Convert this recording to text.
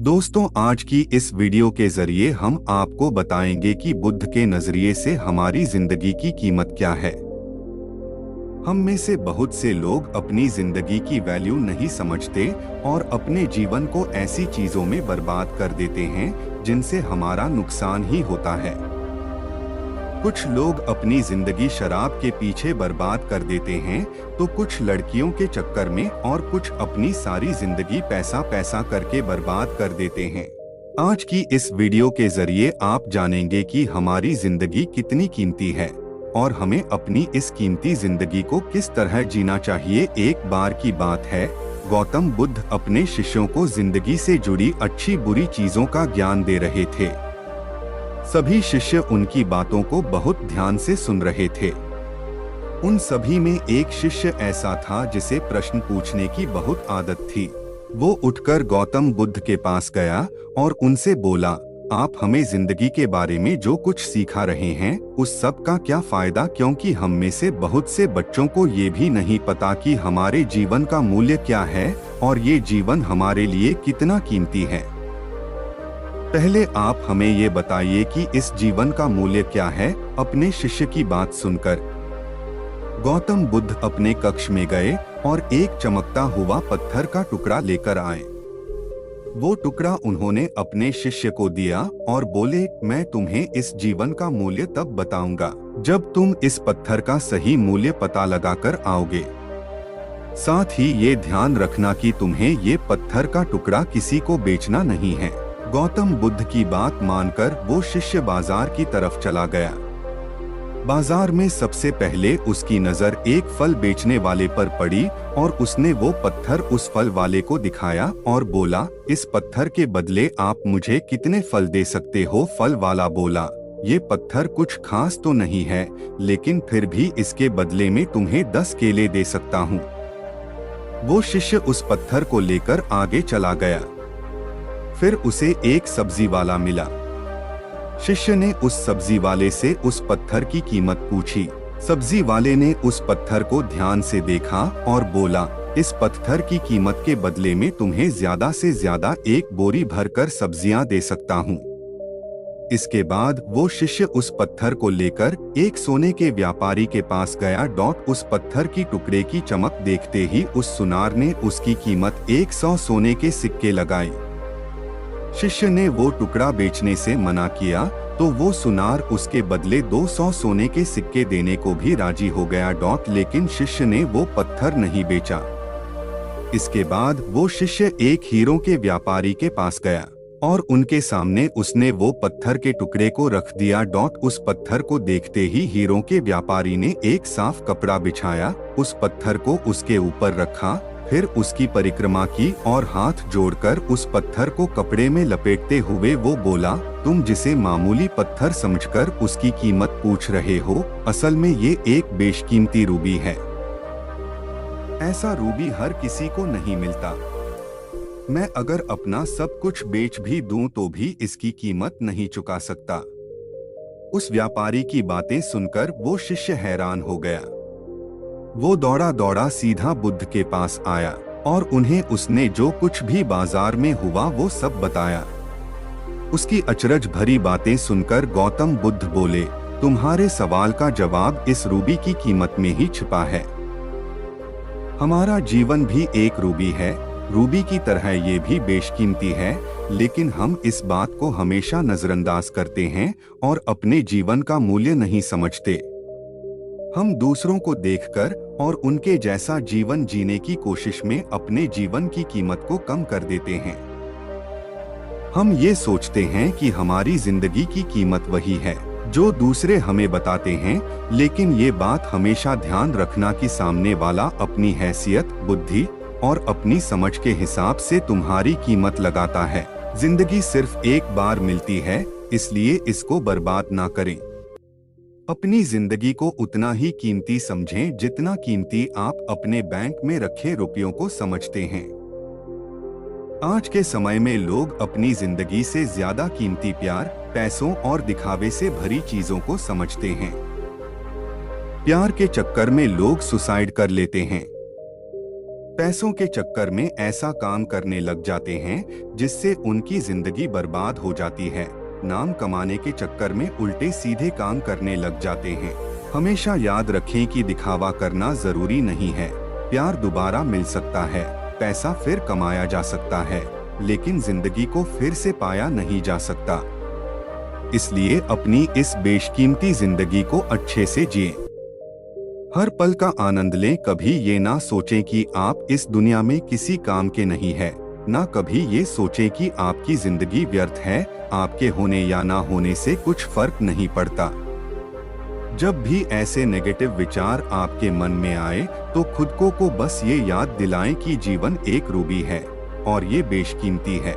दोस्तों, आज की इस वीडियो के जरिए हम आपको बताएंगे कि बुद्ध के नजरिए से हमारी जिंदगी की कीमत क्या है। हम में से बहुत से लोग अपनी जिंदगी की वैल्यू नहीं समझते और अपने जीवन को ऐसी चीजों में बर्बाद कर देते हैं जिनसे हमारा नुकसान ही होता है। कुछ लोग अपनी जिंदगी शराब के पीछे बर्बाद कर देते हैं, तो कुछ लड़कियों के चक्कर में और कुछ अपनी सारी जिंदगी पैसा पैसा करके बर्बाद कर देते हैं। आज की इस वीडियो के जरिए आप जानेंगे कि हमारी जिंदगी कितनी कीमती है और हमें अपनी इस कीमती जिंदगी को किस तरह जीना चाहिए। एक बार की बात है, गौतम बुद्ध अपने शिष्यों को जिंदगी से जुड़ी अच्छी बुरी चीजों का ज्ञान दे रहे थे। सभी शिष्य उनकी बातों को बहुत ध्यान से सुन रहे थे। उन सभी में एक शिष्य ऐसा था जिसे प्रश्न पूछने की बहुत आदत थी। वो उठकर गौतम बुद्ध के पास गया और उनसे बोला, आप हमें जिंदगी के बारे में जो कुछ सिखा रहे हैं उस सब का क्या फायदा, क्योंकि हम में से बहुत से बच्चों को ये भी नहीं पता कि हमारे जीवन का मूल्य क्या है और ये जीवन हमारे लिए कितना कीमती है। पहले आप हमें ये बताइए कि इस जीवन का मूल्य क्या है। अपने शिष्य की बात सुनकर गौतम बुद्ध अपने कक्ष में गए और एक चमकता हुआ पत्थर का टुकड़ा लेकर आए। वो टुकड़ा उन्होंने अपने शिष्य को दिया और बोले, मैं तुम्हें इस जीवन का मूल्य तब बताऊंगा जब तुम इस पत्थर का सही मूल्य पता लगाकर आओगे। साथ ही ये ध्यान रखना कि तुम्हें ये पत्थर का टुकड़ा किसी को बेचना नहीं है। गौतम बुद्ध की बात मानकर वो शिष्य बाजार की तरफ चला गया। बाजार में सबसे पहले उसकी नजर एक फल बेचने वाले पर पड़ी और उसने वो पत्थर उस फल वाले को दिखाया और बोला, इस पत्थर के बदले आप मुझे कितने फल दे सकते हो। फल वाला बोला, ये पत्थर कुछ खास तो नहीं है, लेकिन फिर भी इसके बदले में तुम्हें 10 केले दे सकता हूँ। वो शिष्य उस पत्थर को लेकर आगे चला गया। फिर उसे एक सब्जी वाला मिला। शिष्य ने उस सब्जी वाले से उस पत्थर की कीमत पूछी। सब्जी वाले ने उस पत्थर को ध्यान से देखा और बोला, इस पत्थर की कीमत के बदले में तुम्हें ज्यादा से ज्यादा एक बोरी भरकर सब्जियां दे सकता हूँ। इसके बाद वो शिष्य उस पत्थर को लेकर एक सोने के व्यापारी के पास गया। उस पत्थर की टुकड़े की चमक देखते ही उस सुनार ने उसकी कीमत 100 सोने के सिक्के लगाई। शिष्य ने वो टुकड़ा बेचने से मना किया तो वो सुनार उसके बदले 200 सोने के सिक्के देने को भी राजी हो गया। लेकिन शिष्य ने वो पत्थर नहीं बेचा। इसके बाद वो शिष्य एक हीरों के व्यापारी के पास गया और उनके सामने उसने वो पत्थर के टुकड़े को रख दिया। उस पत्थर को देखते ही हीरों के व्यापारी ने एक साफ कपड़ा बिछाया, उस पत्थर को उसके ऊपर रखा, फिर उसकी परिक्रमा की और हाथ जोड़कर उस पत्थर को कपड़े में लपेटते हुए वो बोला, तुम जिसे मामूली पत्थर समझकर उसकी कीमत पूछ रहे हो, असल में ये एक बेशकीमती रूबी है। ऐसा रूबी हर किसी को नहीं मिलता। मैं अगर अपना सब कुछ बेच भी दूं तो भी इसकी कीमत नहीं चुका सकता। उस व्यापारी की बातें सुनकर वो शिष्य हैरान हो गया। वो दौड़ा दौड़ा सीधा बुद्ध के पास आया और उन्हें उसने जो कुछ भी बाजार में हुआ वो सब बताया। उसकी अचरज भरी बातें सुनकर गौतम बुद्ध बोले, तुम्हारे सवाल का जवाब इस रूबी की कीमत में ही छिपा है। हमारा जीवन भी एक रूबी है। रूबी की तरह ये भी बेशकीमती है, लेकिन हम इस बात को हमेशा नजरअंदाज करते हैं और अपने जीवन का मूल्य नहीं समझते। हम दूसरों को देखकर और उनके जैसा जीवन जीने की कोशिश में अपने जीवन की कीमत को कम कर देते हैं। हम ये सोचते हैं कि हमारी जिंदगी की कीमत वही है जो दूसरे हमें बताते हैं, लेकिन ये बात हमेशा ध्यान रखना कि सामने वाला अपनी हैसियत, बुद्धि और अपनी समझ के हिसाब से तुम्हारी कीमत लगाता है। जिंदगी सिर्फ एक बार मिलती है, इसलिए इसको बर्बाद ना करें। अपनी जिंदगी को उतना ही कीमती समझें जितना कीमती आप अपने बैंक में रखे रुपयों को समझते हैं। आज के समय में लोग अपनी जिंदगी से ज्यादा कीमती प्यार, पैसों और दिखावे से भरी चीजों को समझते हैं। प्यार के चक्कर में लोग सुसाइड कर लेते हैं। पैसों के चक्कर में ऐसा काम करने लग जाते हैं जिससे उनकी जिंदगी बर्बाद हो जाती है। नाम कमाने के चक्कर में उल्टे सीधे काम करने लग जाते हैं। हमेशा याद रखें कि दिखावा करना जरूरी नहीं है। प्यार दोबारा मिल सकता है, पैसा फिर कमाया जा सकता है, लेकिन जिंदगी को फिर से पाया नहीं जा सकता। इसलिए अपनी इस बेशकीमती जिंदगी को अच्छे से जिएं। हर पल का आनंद लें। कभी ये ना सोचें कि आप इस दुनिया में किसी काम के नहीं है, ना कभी ये सोचें कि आपकी जिंदगी व्यर्थ है। आपके होने या ना होने से कुछ फर्क नहीं पड़ता। जब भी ऐसे नेगेटिव विचार आपके मन में आए तो खुद को बस ये याद दिलाएं कि जीवन एक रूबी है और ये बेशकीमती है।